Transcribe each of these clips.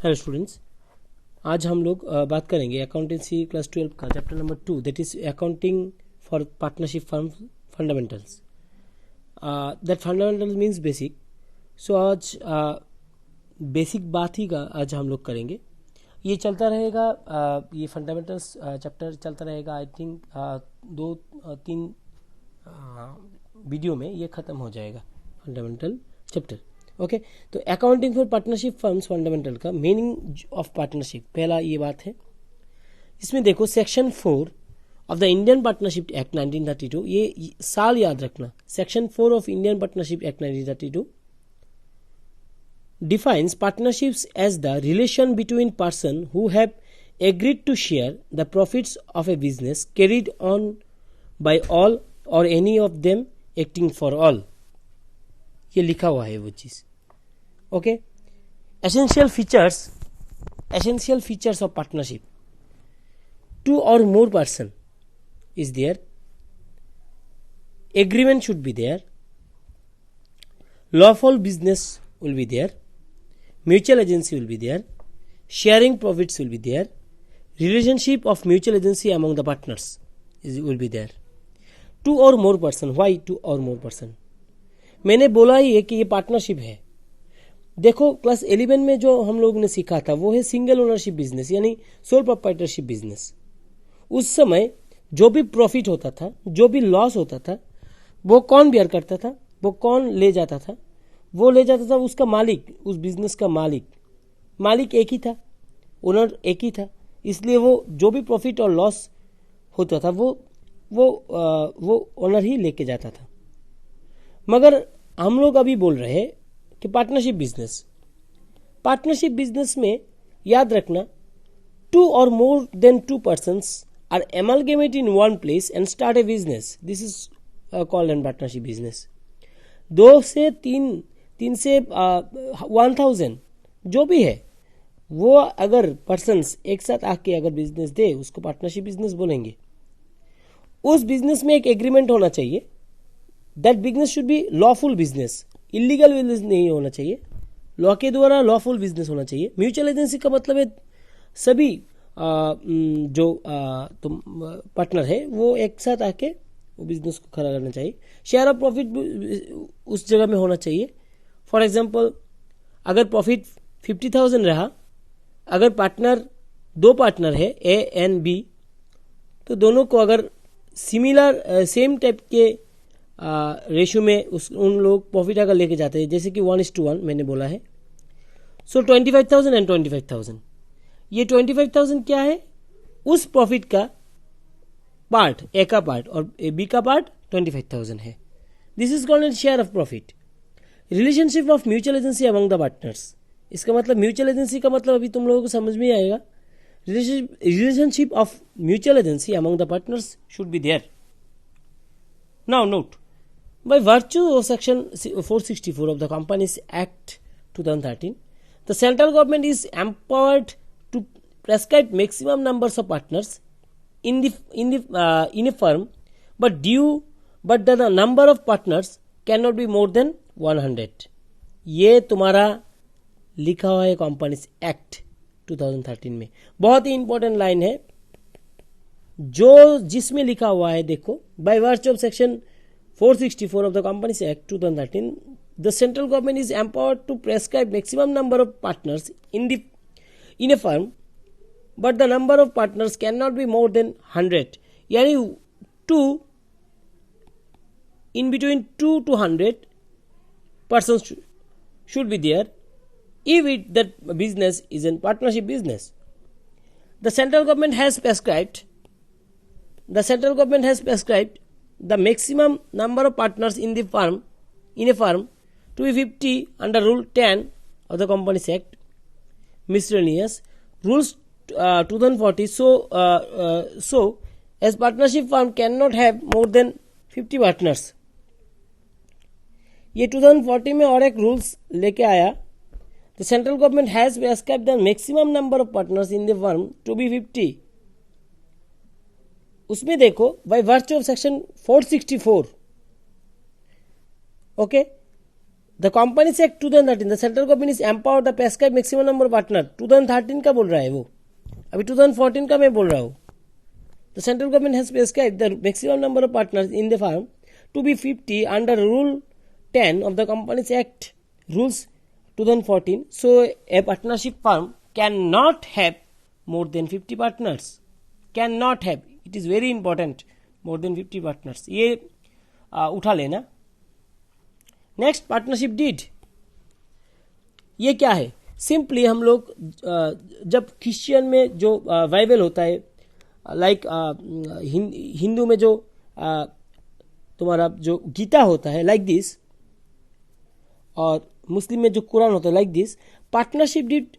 Hello students, आज हम लोग बात करेंगे अकाउंटेंसी क्लास 12 का chapter number 2 that is accounting for partnership firm fundamentals. That fundamental means basic. So आज बेसिक बात ही का आज हम लोग करेंगे। ये चलता रहेगा, ये फंडामेंटल्स चैप्टर चलता रहेगा। आई थिंक 2-3 वीडियो में ये ख़त्म हो जाएगा फंडामेंटल चैप्टर। ओके, तो accounting for partnership firms fundamental का मीनिंग ऑफ पार्टनरशिप पहला ये बात है। इसमें देखो section 4 of the Indian partnership act 1932, ये साल याद रखना। Section 4 of Indian partnership act 1932 defines partnerships as the relation between persons who have agreed to share the profits of a business carried on by all or any of them acting for all। ये लिखा हुआ है वो चीज। Okay, essential features of partnership: 2 or more person is there, agreement should be there, lawful business will be there, mutual agency will be there, sharing profits will be there, relationship of mutual agency among the partners will be there। 2 or more person, why 2 or more person? मैंने बोला ही है कि ये partnership है। देखो class 11 में जो हम लोग ने सीखा था वो है सिंगल ओनरशिप बिजनेस, यानी सोल प्रोप्राइटरशिप बिजनेस। उस समय जो भी प्रॉफिट होता था, जो भी लॉस होता था, वो कौन बेयर करता था? वो कौन ले जाता था? वो ले जाता था उसका मालिक, उस बिजनेस का मालिक एक ही था, ओनर एक ही था। इसलिए वो जो भी प्रॉफिट और लॉस होता था वो ओनर ही लेके जाता था। मगर हम लोग अभी बोल रहे हैं कि पार्टनरशिप बिजनेस में याद रखना, 2 or more than 2 persons are amalgamated in one place and start a business. This is called an partnership business। 2 से 3 से 1000 जो भी है वो अगर पर्सन्स एक साथ आके अगर बिजनेस दे उसको पार्टनरशिप बिजनेस बोलेंगे। उस बिजनेस में एक एग्रीमेंट होना चाहिए। That business should be lawful business, illegal business नहीं होना चाहिए। लॉ के द्वारा लॉफुल बिजनेस होना चाहिए। म्यूचुअल एजेंसी का मतलब है सभी जो तुम पार्टनर है वो एक साथ आके वो बिजनेस को खड़ा करना चाहिए। शेयर ऑफ प्रॉफिट उस जगह में होना चाहिए। फॉर एग्जांपल, अगर प्रॉफिट 50,000 रहा, अगर दो पार्टनर है ए एंड बी, तो दोनों को अगर सिमिलर सेम टाइप के रेशियो में उन लोग प्रॉफिट अगर लेके जाते हैं, जैसे कि 1:1 मैंने बोला है, सो 25,000 एंड 25,000। ये 25,000 क्या है? उस प्रॉफिट का पार्ट, ए का पार्ट और बी का पार्ट 25,000 है। This is called share of profit. Relationship of mutual agency among the partners, इसका मतलब म्यूचुअल एजेंसी का मतलब अभी तुम लोगों को समझ में आएगा। Relationship of mutual agency among the partners should be there. Now note, by virtue of section 464 of the Companies Act 2013, the central government is empowered to prescribe maximum numbers of partners in a firm, but the number of partners cannot be more than 100। ये तुम्हारा लिखा हुआ है companies act 2013 में। बहुत ही important line है जो जिसमें लिखा हुआ है। देखो, by virtue of section 464 of the Companies Act 2013, the central government is empowered to prescribe maximum number of partners in a firm, but the number of partners cannot be more than 100। यानी 2 in between 2 to 100 persons should be there if that business is a partnership business। The central government has prescribed the maximum number of partners in a firm to be 50 under Rule 10 of the Companies Act, miscellaneous rules 2040। So as partnership firm cannot have more than 50 partners। ये 2040 में और एक rules लेके आया। The central government has prescribed the maximum number of partners in the firm to be 50। उसमें देखो, by virtue of section 464, okay, the companies act 2013, the central government is empowered the prescribe maximum number of partner. 2013 का बोल रहा है वो, अभी 2014 का मैं बोल रहा हूँ. The central government has prescribe the maximum number of partners in the firm to be 50 under rule 10 of the Companies Act rules 2014. So a partnership firm cannot have more than 50 partners. Cannot have. It is very important. More than 50 partners. ये उठा लेना. Next partnership deed. ये क्या है? Simply हम लोग जब Christian में जो बाइबल होता है, लाइक हिंदू में जो तुम्हारा जो गीता होता है लाइक दिस, और मुस्लिम में जो कुरान होता है like this, partnership deed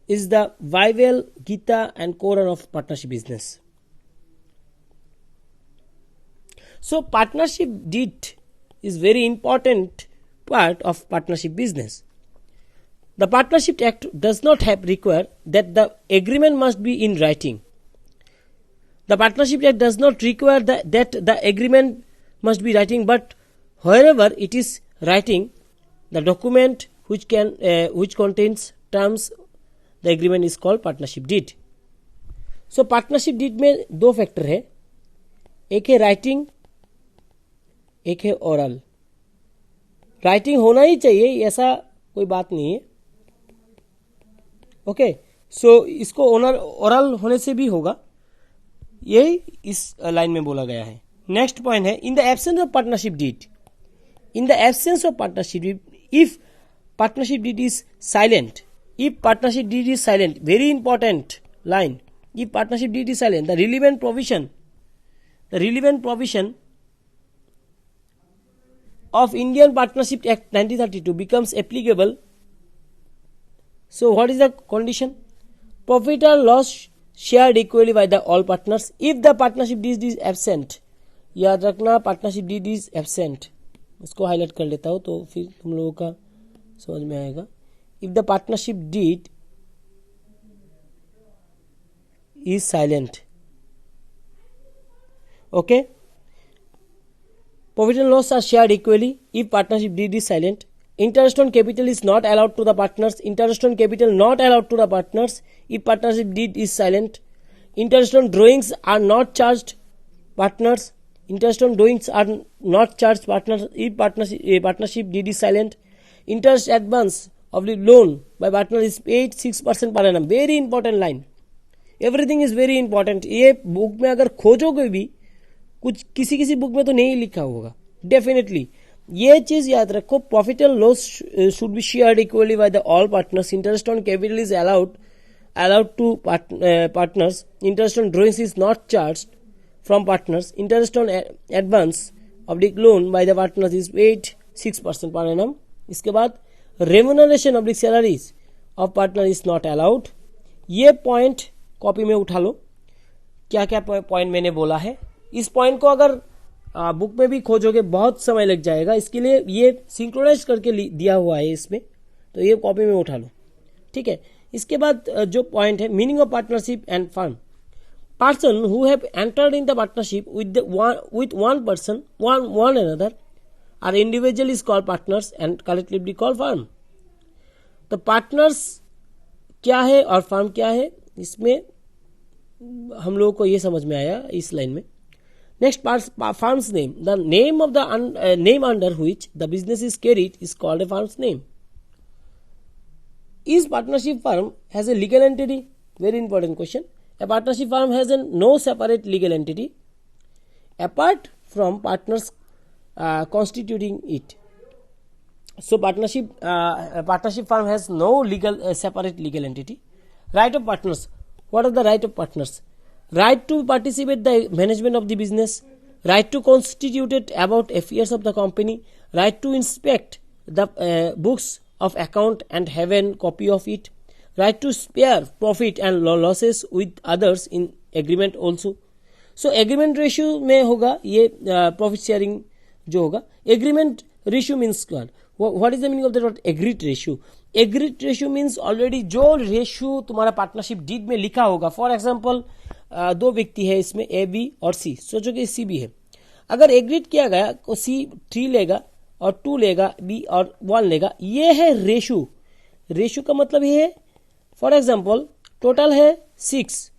is the Bible, Gita and Quran of partnership business. So partnership deed is very important part of partnership business. The Partnership Act does not have require that the agreement must be in writing. The Partnership Act does not require that the agreement must be writing, but wherever it is writing, the document which contains terms, the agreement is called partnership deed. So partnership deed में दो factor है, एक है writing, एक है oral. Writing होना ही चाहिए, ऐसा कोई बात नहीं है. ओके, सो इसको ओरल होने से भी होगा, ये इस लाइन में बोला गया है. नेक्स्ट पॉइंट है, in the absence of partnership deed. In the absence of partnership deed, if partnership deed is silent, if partnership deed is silent, very important line, if partnership deed is silent, the relevant provision of Indian Partnership Act 1932 becomes applicable. So what is the condition? Profit or loss shared equally by the all partners. If the partnership deed is absent, याद रखना partnership deed is absent. इसको highlight कर लेता हूं तो फिर तुम लोगों का समझ में आएगा. If the partnership deed is silent, okay, profit and loss are shared equally if partnership deed is silent. Interest on capital is not allowed to the partners. Interest on capital not allowed to the partners if partnership deed is silent. Interest on drawings are not charged partners. Interest on drawings are not charged partners if partnership deed is silent. Interest advance of the loan by partner is paid 6% per annum. Very important line. Everything is very important. ये book में अगर खोजोगे भी, कुछ किसी book में तो नहीं लिखा होगा डेफिनेटली. ये चीज याद रखो, profit and loss should be shared equally by the all partners. Interest on capital is allowed to partners. Interest on drawings is not charged from partners. Interest on advance of the loan by the partners is paid 6% per annum. इसके बाद remuneration of the salaries of partner is not allowed. ये point copy में उठा लो, क्या क्या point मैंने बोला है. इस पॉइंट को अगर बुक में भी खोजोगे बहुत समय लग जाएगा, इसके लिए ये सिंक्रोनाइज करके दिया हुआ है इसमें, तो ये कॉपी में उठा लो, ठीक है. इसके बाद जो पॉइंट है, meaning of partnership and firm. Person who have entered in the partnership with one person one another are individual is called partners and collectively called firm. तो पार्टनर्स क्या है और फर्म क्या है, इसमें हम लोगों को ये समझ में आया इस लाइन में. Next, firm's name. The name of the name under which the business is carried is called a firm's name. Is partnership firm has a legal entity? Very important question. A partnership firm has no separate legal entity apart from partners constituting it. So partnership firm has no separate legal entity. Right of partners. What are the right of partners? Right to participate the management of the business, right to constitute about affairs of the company, right to inspect the books of account and have a copy of it, right to spare profit and losses with others in agreement also. So agreement ratio में होगा ये profit sharing जो होगा. Agreement ratio means what is the meaning of the word agreed ratio? Agreed ratio means already जो ratio तुम्हारा partnership deed में लिखा होगा. फॉर एग्जाम्पल दो व्यक्ति है इसमें, ए बी और सी. सोचो कि सी बी है, अगर एग्रीड किया गया तो सी 3 लेगा और 2 लेगा, बी और 1 लेगा, ये है रेशो। रेशो का मतलब ये है, फॉर एग्जांपल टोटल है 6,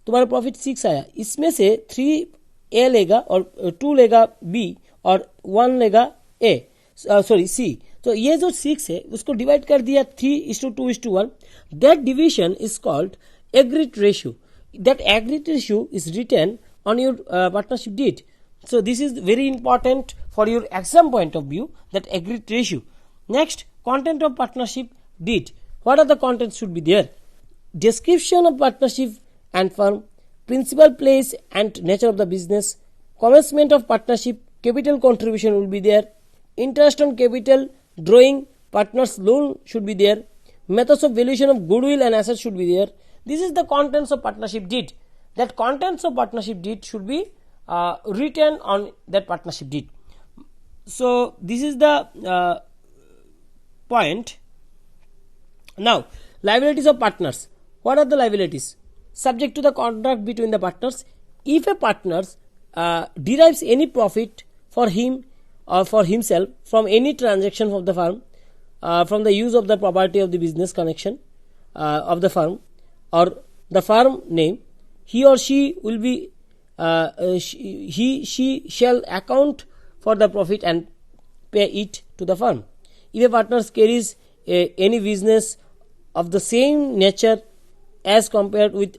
तुम्हारा प्रॉफिट 6 आया, इसमें से 3 ए लेगा और 2 लेगा बी और 1 लेगा ए, सॉरी सी। तो ये जो 6 है उसको डिवाइड कर दिया 3:2:1, that division is called agreed ratio. That agreed ratio is written on your partnership deed. So this is very important for your exam point of view, that agreed ratio. Next, content of partnership deed. What are the contents should be there? Description of partnership and firm, principal, place and nature of the business, commencement of partnership, capital contribution will be there, interest on capital, drawing, partners loan should be there, methods of valuation of goodwill and assets should be there. This is the contents of partnership deed. That contents of partnership deed should be written on that partnership deed. So this is the point. Now, liabilities of partners. What are the liabilities? Subject to the contract between the partners. If a partner derives any profit for him or for himself from any transaction of the firm, from the use of the property of the business connection of the firm or the firm name, he or she will be she shall account for the profit and pay it to the firm. If a partner carries any business of the same nature as compared with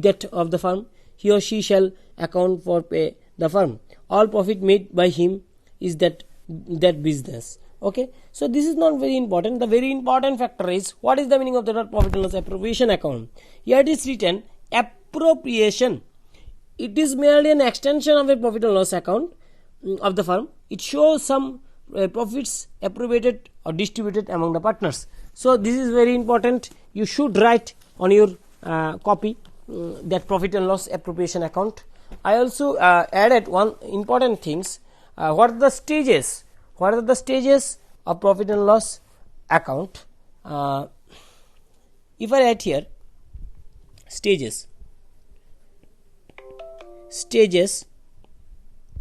that of the firm, he or she shall account for pay the firm. All profit made by him is that business. Okay, so this is not very important. The very important factor is, what is the meaning of the profit and loss appropriation account? Here it is written appropriation. It is merely an extension of a profit and loss account of the firm. It shows some profits appropriated or distributed among the partners. So this is very important. You should write on your copy that profit and loss appropriation account. I also added one important things. What are the stages? What are the stages of profit and loss account? If I write here stages,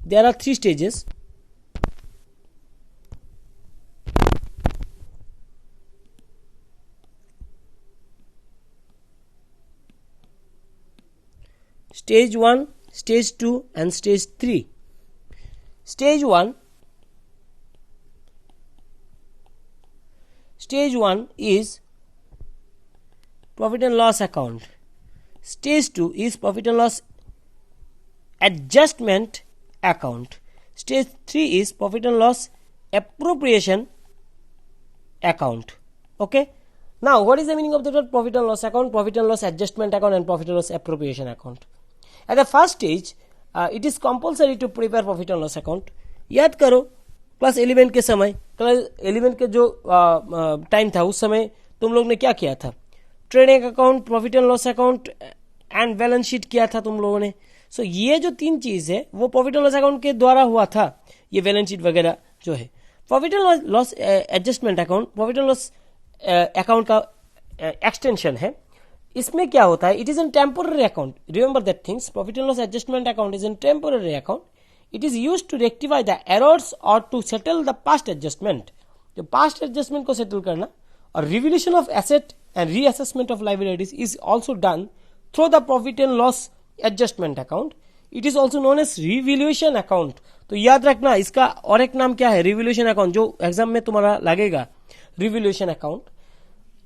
there are 3 stages. Stage 1, stage 2 and stage 3. Stage 1 is profit and loss account. Stage 2 is profit and loss adjustment account. Stage 3 is profit and loss appropriation account. Okay. Now, what is the meaning of the word profit and loss account, profit and loss adjustment account and profit and loss appropriation account? At the first stage, it is compulsory to prepare profit and loss account. याद करो class 11 के समय, class 11 के जो time था उस समय तुम लोग ने क्या किया था? Trading account, profit and loss account and balance sheet किया था तुम लोगों ने. सो ये जो 3 चीज है वो प्रॉफिट एंड लॉस अकाउंट के द्वारा हुआ था. ये बैलेंस शीट वगैरह जो है, profit and loss adjustment account profit and loss account का एक्सटेंशन है. इसमें क्या होता है? It is an temporary account. Remember that things. Profit and loss adjustment account is an temporary account. It is used to rectify the errors और to settle the past adjustment. जो past adjustment को settle करना और revaluation of asset and reassessment of liabilities is also done through the profit and loss adjustment account. It is also known as revaluation account. तो याद रखना इसका और एक नाम क्या है? रिवैल्यूएशन अकाउंट, जो एग्जाम में तुम्हारा लगेगा. Revaluation account.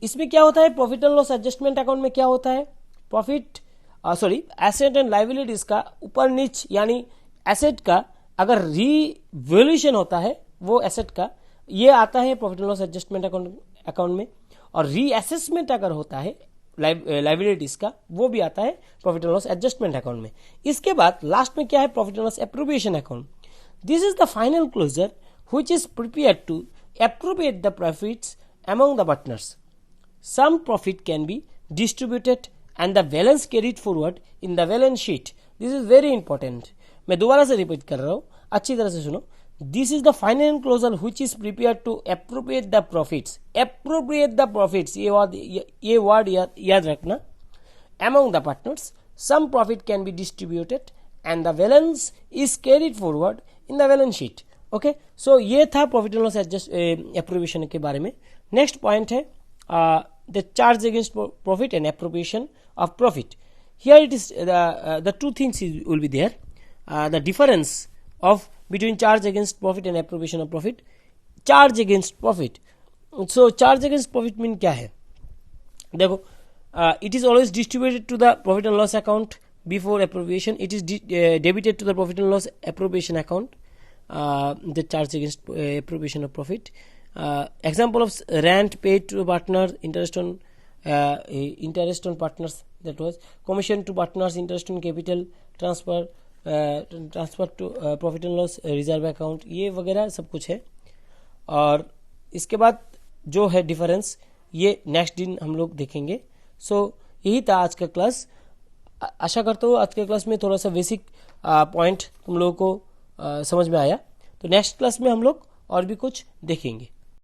इसमें क्या होता है? Profit and loss adjustment account में क्या होता है? प्रॉफिट एसेट एंड लायबिलिटीज का ऊपर नीच, यानी एसेट का अगर रिवैल्यूएशन होता है वो एसेट का, ये आता है profit and loss adjustment account में. और रीअसेसमेंट अगर होता है लायबिलिटीज का, वो भी आता है profit and loss adjustment account में. इसके बाद लास्ट में क्या है? Profit and loss appropriation account. This is the final closure which is prepared to appropriate the profits among the partners. Some profit can be distributed and the balance carried forward in the balance sheet. This is very important. मैं दोबारा से repeat कर रहा हूँ, अच्छी तरह से सुनो. This is the final closure which is prepared to appropriate the profits. Appropriate the profits. ये word याद रखना. Among the partners, some profit can be distributed and the balance is carried forward in the balance sheet. Okay, so ये था profit and loss adjust appropriation के बारे में। Next point है the charge against profit and appropriation of profit. Here it is the two things will be there, the difference of between charge against profit and appropriation of profit. Charge against profit, so charge against profit mean क्या है? देखो, it is always distributed to the profit and loss account before appropriation. It is debited to the profit and loss appropriation account, the charge against appropriation of profit. Example of rent paid to a partner, interest on partners, that was commission to partners, interest on capital, transfer to profit and loss reserve account, ये वगैरह सब कुछ है। और इसके बाद जो है डिफरेंस, ये नेक्स्ट दिन हम लोग देखेंगे। सो यही था आज का क्लास। आशा करता हूँ आज के क्लास में थोड़ा सा बेसिक पॉइंट तुम लोगों को समझ में आया। तो नेक्स्ट क्लास में हम लोग और भी कुछ देखेंगे।